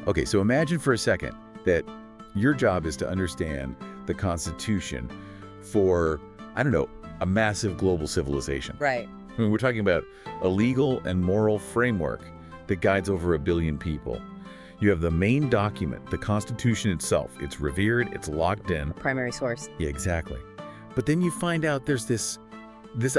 Okay, so imagine for a second that your job is to understand the Constitution for, I don't know, a massive global civilization. Right. I mean, we're talking about a legal and moral framework that guides over 1 billion people. You have the main document, the Constitution itself. It's revered, it's locked in. Primary source. Yeah, exactly. But then you find out there's this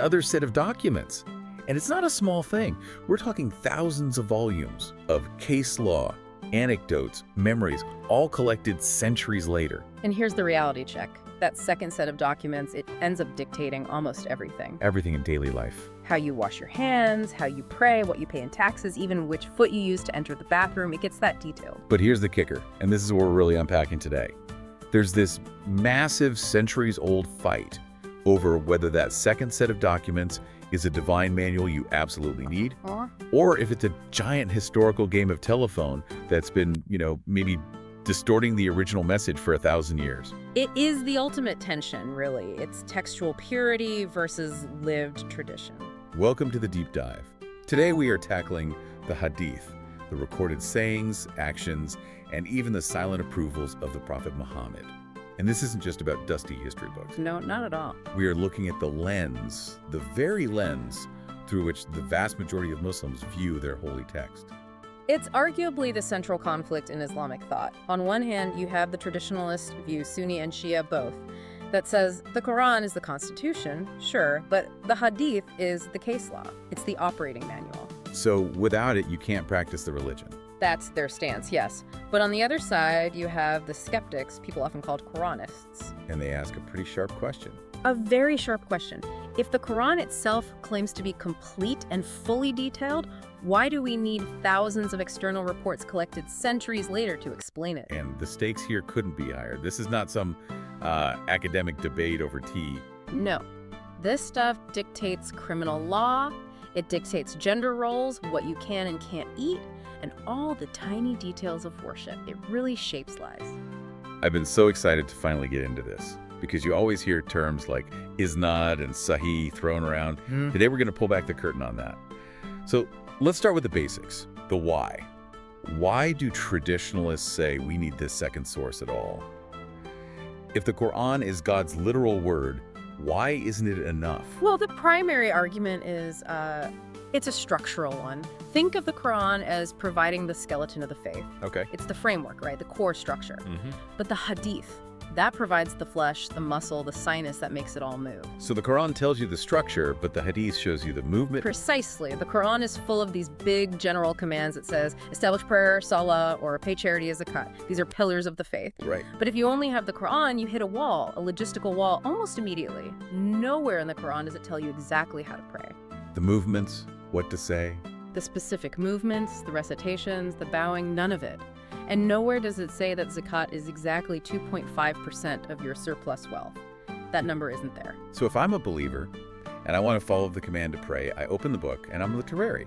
other set of documents. And it's not a small thing. We're talking thousands of volumes of case law, anecdotes, memories, all collected centuries later. And here's the reality check. That second set of documents, it ends up dictating almost everything. Everything in daily life. How you wash your hands, how you pray, what you pay in taxes, even which foot you use to enter the bathroom. It gets that detailed. But here's the kicker, and this is what we're really unpacking today. There's this massive centuries-old fight over whether that second set of documents is a divine manual you absolutely need, or if it's a giant historical game of telephone that's been, maybe distorting the original message for 1,000 years. It is the ultimate tension, really. It's textual purity versus lived tradition. Welcome to the Deep Dive. Today we are tackling the Hadith, the recorded sayings, actions, and even the silent approvals of the Prophet Muhammad. And this isn't just about dusty history books. No, not at all. We are looking at the lens, the very lens through which the vast majority of Muslims view their holy text. It's arguably the central conflict in Islamic thought. On one hand, you have the traditionalist view, Sunni and Shia both, that says the Quran is the constitution, sure, but the Hadith is the case law. It's the operating manual. So without it, you can't practice the religion. That's their stance, yes. But on the other side, you have the skeptics, people often called Quranists. And they ask a pretty sharp question. A very sharp question. If the Quran itself claims to be complete and fully detailed, why do we need thousands of external reports collected centuries later to explain it? And the stakes here couldn't be higher. This is not some academic debate over tea. No. This stuff dictates criminal law, it dictates gender roles, what you can and can't eat, and all the tiny details of worship. It really shapes lives. I've been so excited to finally get into this, because you always hear terms like isnad and sahih thrown around. Today we're going to pull back the curtain on that. So let's start with the basics, the why. Why do traditionalists say we need this second source at all? If the Quran is God's literal word, why isn't it enough? Well, the primary argument is it's a structural one. Think of the Quran as providing the skeleton of the faith. Okay. It's the framework, right? The core structure. But the Hadith, that provides the flesh, the muscle, the sinus that makes it all move. So the Quran tells you the structure, but the Hadith shows you the movement. Precisely. The Quran is full of these big general commands that says, establish prayer, salah, or pay charity as zakat. These are pillars of the faith. Right. But if you only have the Quran, you hit a wall, a logistical wall, almost immediately. Nowhere in the Quran does it tell you exactly how to pray. The movements, what to say. The specific movements, the recitations, the bowing, none of it. And nowhere does it say that zakat is exactly 2.5% of your surplus wealth. That number isn't there. So if I'm a believer and I want to follow the command to pray, I open the book and I'm literary.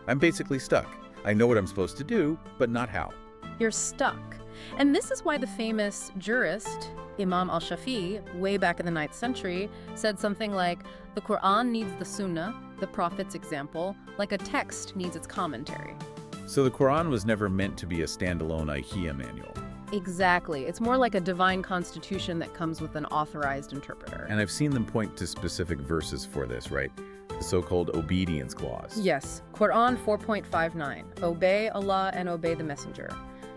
I'm basically stuck. I know what I'm supposed to do, but not how. You're stuck. And this is why the famous jurist, Imam al-Shafi'i, way back in the 9th century, said something like, the Quran needs the Sunnah, the Prophet's example, like a text needs its commentary. So the Quran was never meant to be a standalone IKEA manual. Exactly. It's more like a divine constitution that comes with an authorized interpreter. And I've seen them point to specific verses for this, right? The so-called obedience clause. Yes. Quran 4.59. Obey Allah and obey the messenger.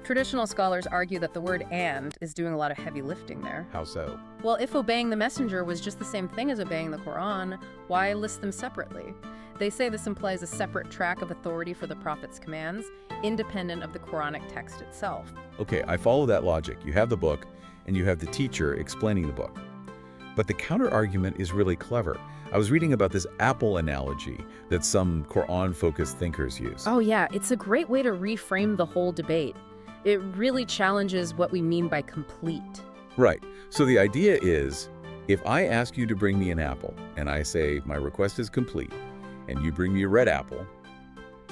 Traditional scholars argue that the word "and" is doing a lot of heavy lifting there. How so? Well, if obeying the messenger was just the same thing as obeying the Quran, why list them separately? They say this implies a separate track of authority for the Prophet's commands, independent of the Quranic text itself. Okay, I follow that logic. You have the book, and you have the teacher explaining the book. But the counter-argument is really clever. I was reading about this apple analogy that some Quran-focused thinkers use. Oh yeah, it's a great way to reframe the whole debate. It really challenges what we mean by complete. Right. So the idea is, if I ask you to bring me an apple, and I say my request is complete, and you bring me a red apple,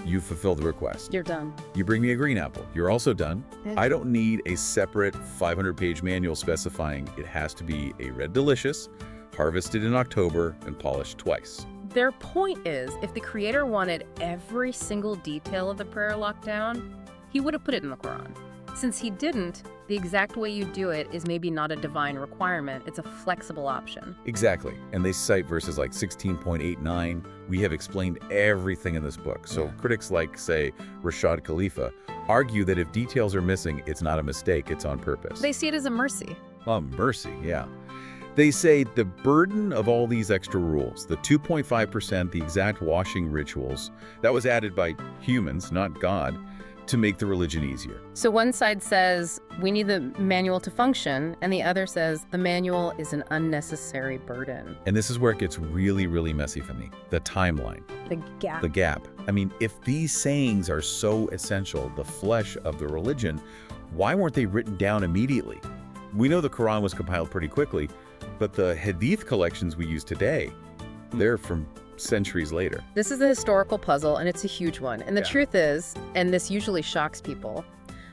you fulfill the request. You're done. You bring me a green apple, you're also done. Yeah. I don't need a separate 500-page manual specifying it has to be a red delicious, harvested in October, and polished twice. Their point is, if the creator wanted every single detail of the prayer locked down, he would have put it in the Quran. Since he didn't, the exact way you do it is maybe not a divine requirement, it's a flexible option. Exactly. And they cite verses like 16.89. We have explained everything in this book. So critics like, say, Rashad Khalifa argue that if details are missing, it's not a mistake, it's on purpose. They see it as a mercy. Mercy, yeah. They say the burden of all these extra rules, the 2.5%, the exact washing rituals, that was added by humans, not God, to make the religion easier. So one side says, we need the manual to function, and the other says, the manual is an unnecessary burden. And this is where it gets really, really messy for me. The timeline. The gap. The gap. I mean, if these sayings are so essential, the flesh of the religion, why weren't they written down immediately? We know the Quran was compiled pretty quickly, but the Hadith collections we use today, they're from centuries later. This is a historical puzzle, and it's a huge one. And the truth is, and this usually shocks people,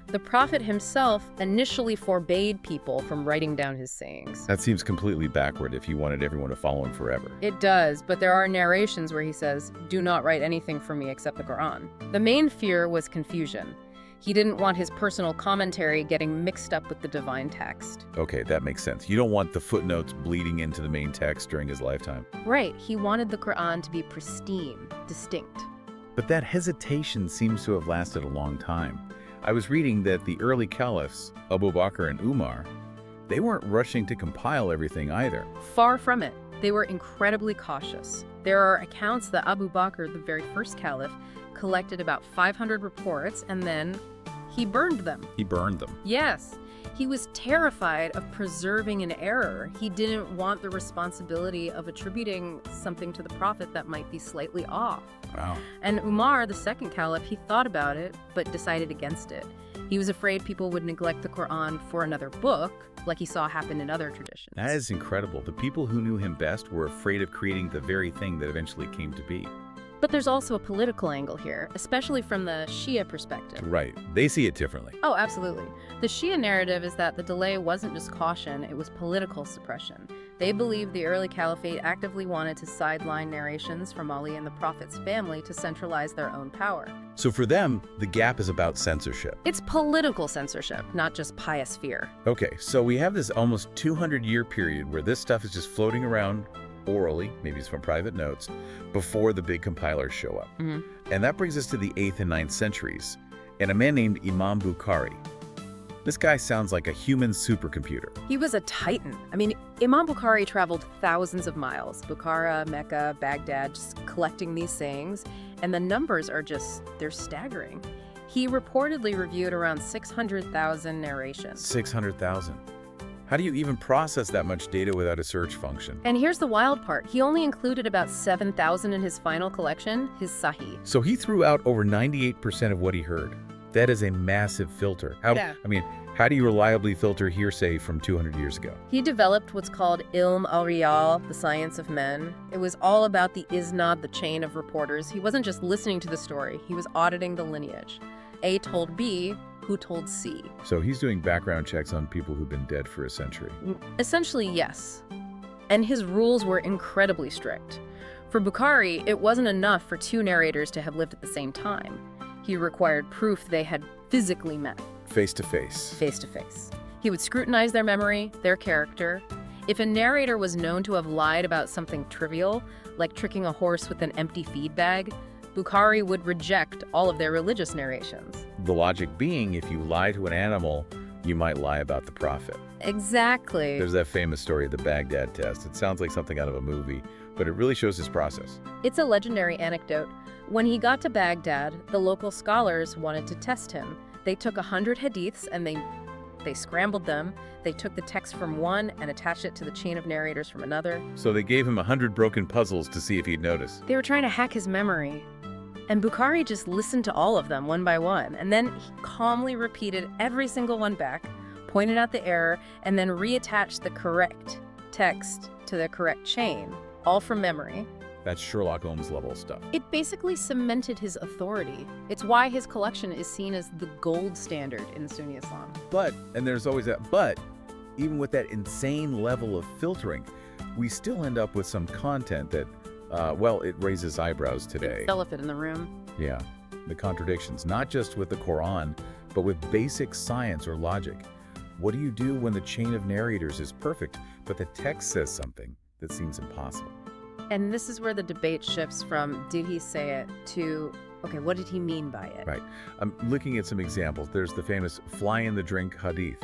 the Prophet himself initially forbade people from writing down his sayings. That seems completely backward if he wanted everyone to follow him forever. It does, but there are narrations where he says, do not write anything for me except the Quran. The main fear was confusion. He didn't want his personal commentary getting mixed up with the divine text. Okay, that makes sense. You don't want the footnotes bleeding into the main text during his lifetime. Right, he wanted the Quran to be pristine, distinct. But that hesitation seems to have lasted a long time. I was reading that the early caliphs, Abu Bakr and Umar, they weren't rushing to compile everything either. Far from it. They were incredibly cautious. There are accounts that Abu Bakr, the very first caliph, collected about 500 reports and then he burned them. He burned them. Yes. He was terrified of preserving an error. He didn't want the responsibility of attributing something to the Prophet that might be slightly off. Wow. And Umar, the second caliph, he thought about it, but decided against it. He was afraid people would neglect the Quran for another book, like he saw happen in other traditions. That is incredible. The people who knew him best were afraid of creating the very thing that eventually came to be. But there's also a political angle here, especially from the Shia perspective. Right. They see it differently. Oh, absolutely. The Shia narrative is that the delay wasn't just caution, it was political suppression. They believed the early caliphate actively wanted to sideline narrations from Ali and the Prophet's family to centralize their own power. So for them, the gap is about censorship. It's political censorship, not just pious fear. Okay, so we have this almost 200-year period where this stuff is just floating around orally, maybe it's from private notes, before the big compilers show up. And that brings us to the 8th and 9th centuries, and a man named Imam Bukhari. This guy sounds like a human supercomputer. He was a titan. I mean, Imam Bukhari traveled thousands of miles, Bukhara, Mecca, Baghdad, just collecting these sayings, and the numbers are just, they're staggering. He reportedly reviewed around 600,000 narrations. 600,000. How do you even process that much data without a search function? And here's the wild part. He only included about 7,000 in his final collection, his Sahih. So he threw out over 98% of what he heard. That is a massive filter. How do you reliably filter hearsay from 200 years ago? He developed what's called Ilm al-Riyal, the science of men. It was all about the isnad, the chain of reporters. He wasn't just listening to the story, he was auditing the lineage. A told B, who told C. So he's doing background checks on people who've been dead for a century. Essentially, yes. And his rules were incredibly strict. For Bukhari, it wasn't enough for two narrators to have lived at the same time. He required proof they had physically met. Face to face. Face to face. He would scrutinize their memory, their character. If a narrator was known to have lied about something trivial, like tricking a horse with an empty feed bag, Bukhari would reject all of their religious narrations. The logic being, if you lie to an animal, you might lie about the Prophet. Exactly. There's that famous story of the Baghdad test. It sounds like something out of a movie, but it really shows his process. It's a legendary anecdote. When he got to Baghdad, the local scholars wanted to test him. They took 100 hadiths and they scrambled them. They took the text from one and attached it to the chain of narrators from another. So they gave him 100 broken puzzles to see if he'd notice. They were trying to hack his memory. And Bukhari just listened to all of them one by one, and then he calmly repeated every single one back, pointed out the error, and then reattached the correct text to the correct chain, all from memory. That's Sherlock Holmes level stuff. It basically cemented his authority. It's why his collection is seen as the gold standard in Sunni Islam. But, and there's always that but, even with that insane level of filtering, we still end up with some content that, it raises eyebrows today. Big elephant in the room. Yeah. the contradictions, not just with the Quran, but with basic science or logic. What do you do when the chain of narrators is perfect, but the text says something that seems impossible? And this is where the debate shifts from did he say it to, okay, what did he mean by it? Right. I'm looking at some examples. There's the famous fly in the drink hadith.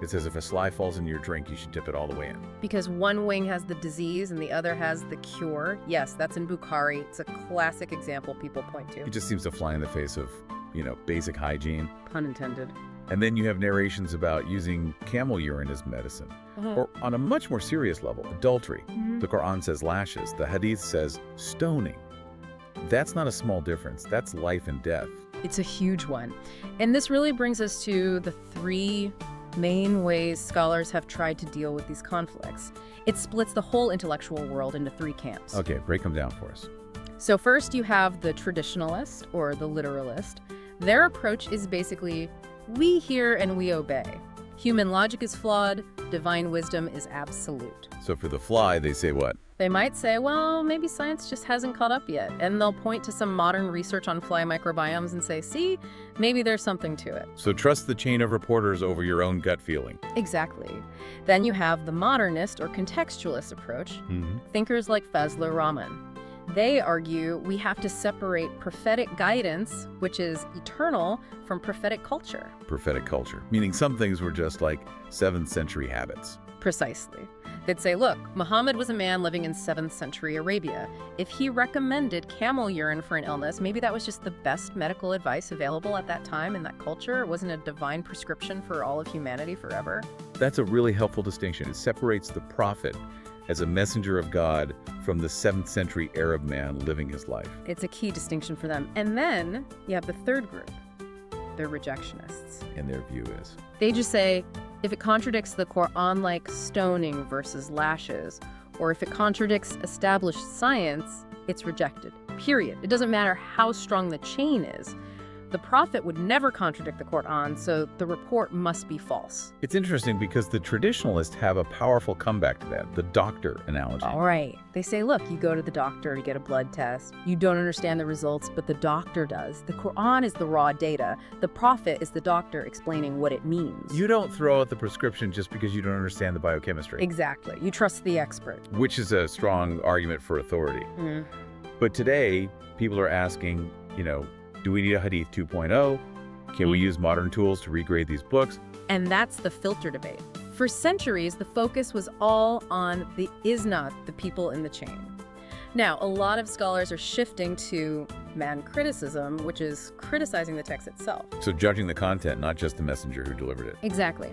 It says if a fly falls in your drink, you should dip it all the way in. Because one wing has the disease and the other has the cure. Yes, that's in Bukhari. It's a classic example people point to. It just seems to fly in the face of, basic hygiene. Pun intended. And then you have narrations about using camel urine as medicine. Or on a much more serious level, adultery. The Quran says lashes. The Hadith says stoning. That's not a small difference. That's life and death. It's a huge one. And this really brings us to the three main ways scholars have tried to deal with these conflicts. It splits the whole intellectual world into three camps. Okay, break them down for us. So first you have the traditionalist or the literalist. Their approach is basically, we hear and we obey. Human logic is flawed, divine wisdom is absolute. So for the fly, they say what? They might say, well, maybe science just hasn't caught up yet. And they'll point to some modern research on fly microbiomes and say, see, maybe there's something to it. So trust the chain of reporters over your own gut feeling. Exactly. Then you have the modernist or contextualist approach. Thinkers like Fazlur Rahman. They argue we have to separate prophetic guidance, which is eternal, from prophetic culture. Prophetic culture, meaning some things were just like 7th century habits. Precisely. They'd say, look, Muhammad was a man living in 7th century Arabia. If he recommended camel urine for an illness, maybe that was just the best medical advice available at that time in that culture. It wasn't a divine prescription for all of humanity forever. That's a really helpful distinction. It separates the prophet as a messenger of God from the 7th century Arab man living his life. It's a key distinction for them. And then you have the third group. They're rejectionists. And their view is? They just say, if it contradicts the Quran, like stoning versus lashes, or if it contradicts established science, it's rejected, period. It doesn't matter how strong the chain is. The prophet would never contradict the Quran, so the report must be false. It's interesting because the traditionalists have a powerful comeback to that, the doctor analogy. All right. They say, look, you go to the doctor to get a blood test. You don't understand the results, but the doctor does. The Quran is the raw data. The prophet is the doctor explaining what it means. You don't throw out the prescription just because you don't understand the biochemistry. Exactly. You trust the expert. Which is a strong argument for authority. But today, people are asking, do we need a Hadith 2.0? Can we use modern tools to regrade these books? And that's the filter debate. For centuries, the focus was all on the isnad, the people in the chain. Now, a lot of scholars are shifting to man criticism, which is criticizing the text itself. So judging the content, not just the messenger who delivered it. Exactly.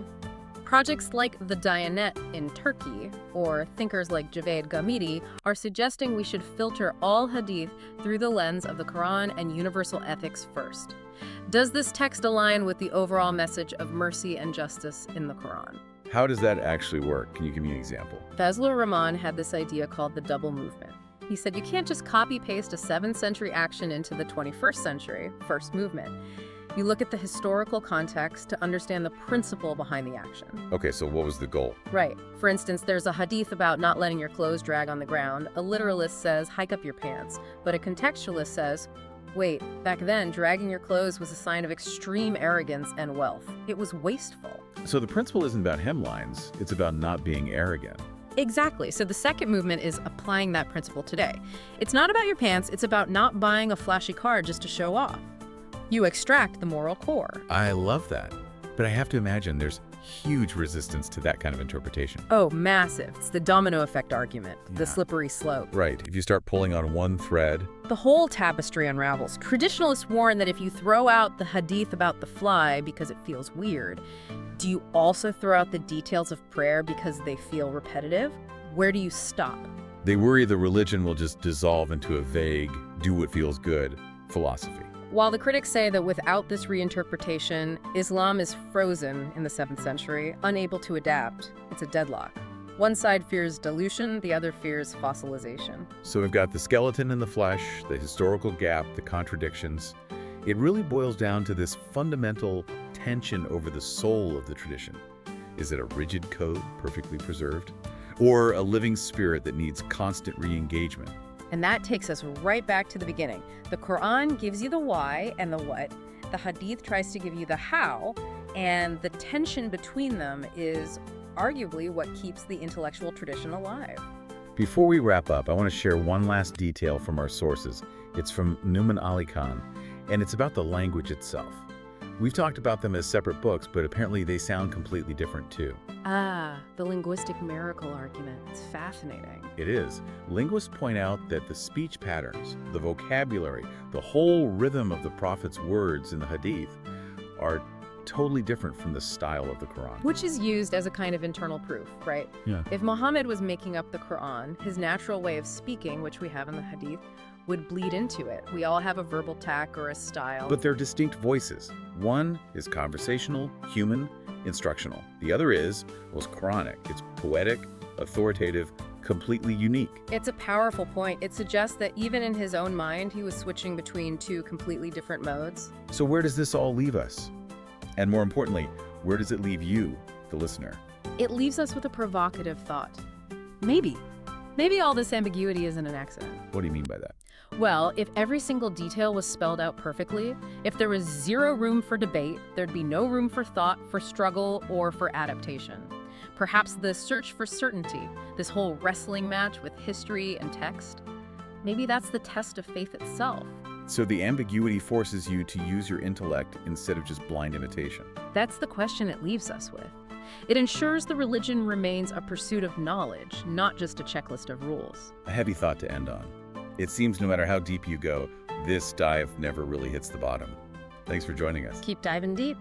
Projects like the Diyanet in Turkey, or thinkers like Javed Ghamidi, are suggesting we should filter all hadith through the lens of the Quran and universal ethics first. Does this text align with the overall message of mercy and justice in the Quran? How does that actually work? Can you give me an example? Fazlur Rahman had this idea called the double movement. He said you can't just copy-paste a 7th century action into the 21st century, first movement. You look at the historical context to understand the principle behind the action. Okay, so what was the goal? Right. For instance, there's a hadith about not letting your clothes drag on the ground. A literalist says, hike up your pants. But a contextualist says, wait, back then, dragging your clothes was a sign of extreme arrogance and wealth. It was wasteful. So the principle isn't about hemlines, it's about not being arrogant. Exactly. So the second movement is applying that principle today. It's not about your pants, it's about not buying a flashy car just to show off. You extract the moral core. I love that. But I have to imagine there's huge resistance to that kind of interpretation. Oh, massive. It's the domino effect argument, the slippery slope. Right. If you start pulling on one thread, the whole tapestry unravels. Traditionalists warn that if you throw out the hadith about the fly because it feels weird, do you also throw out the details of prayer because they feel repetitive? Where do you stop? They worry the religion will just dissolve into a vague, do what feels good philosophy. While the critics say that without this reinterpretation, Islam is frozen in the 7th century, unable to adapt. It's a deadlock. One side fears dilution, the other fears fossilization. So we've got the skeleton in the flesh, the historical gap, the contradictions. It really boils down to this fundamental tension over the soul of the tradition. Is it a rigid code, perfectly preserved? Or a living spirit that needs constant re-engagement? And that takes us right back to the beginning. The Quran gives you the why and the what. The Hadith tries to give you the how, and the tension between them is arguably what keeps the intellectual tradition alive. Before we wrap up, I want to share one last detail from our sources. It's from Numan Ali Khan, and it's about the language itself. We've talked about them as separate books, but apparently they sound completely different too. The linguistic miracle argument. It's fascinating. It is. Linguists point out that the speech patterns, the vocabulary, the whole rhythm of the Prophet's words in the Hadith are totally different from the style of the Quran. Which is used as a kind of internal proof, right? Yeah. If Muhammad was making up the Quran, his natural way of speaking, which we have in the Hadith, would bleed into it. We all have a verbal tack or a style. But they're distinct voices. One is conversational, human, instructional. The other is, well, it's Quranic. It's poetic, authoritative, completely unique. It's a powerful point. It suggests that even in his own mind, he was switching between two completely different modes. So where does this all leave us? And more importantly, where does it leave you, the listener? It leaves us with a provocative thought. Maybe all this ambiguity isn't an accident. What do you mean by that? Well, if every single detail was spelled out perfectly, if there was zero room for debate, there'd be no room for thought, for struggle, or for adaptation. Perhaps the search for certainty, this whole wrestling match with history and text, maybe that's the test of faith itself. So the ambiguity forces you to use your intellect instead of just blind imitation. That's the question it leaves us with. It ensures the religion remains a pursuit of knowledge, not just a checklist of rules. A heavy thought to end on. It seems no matter how deep you go, this dive never really hits the bottom. Thanks for joining us. Keep diving deep.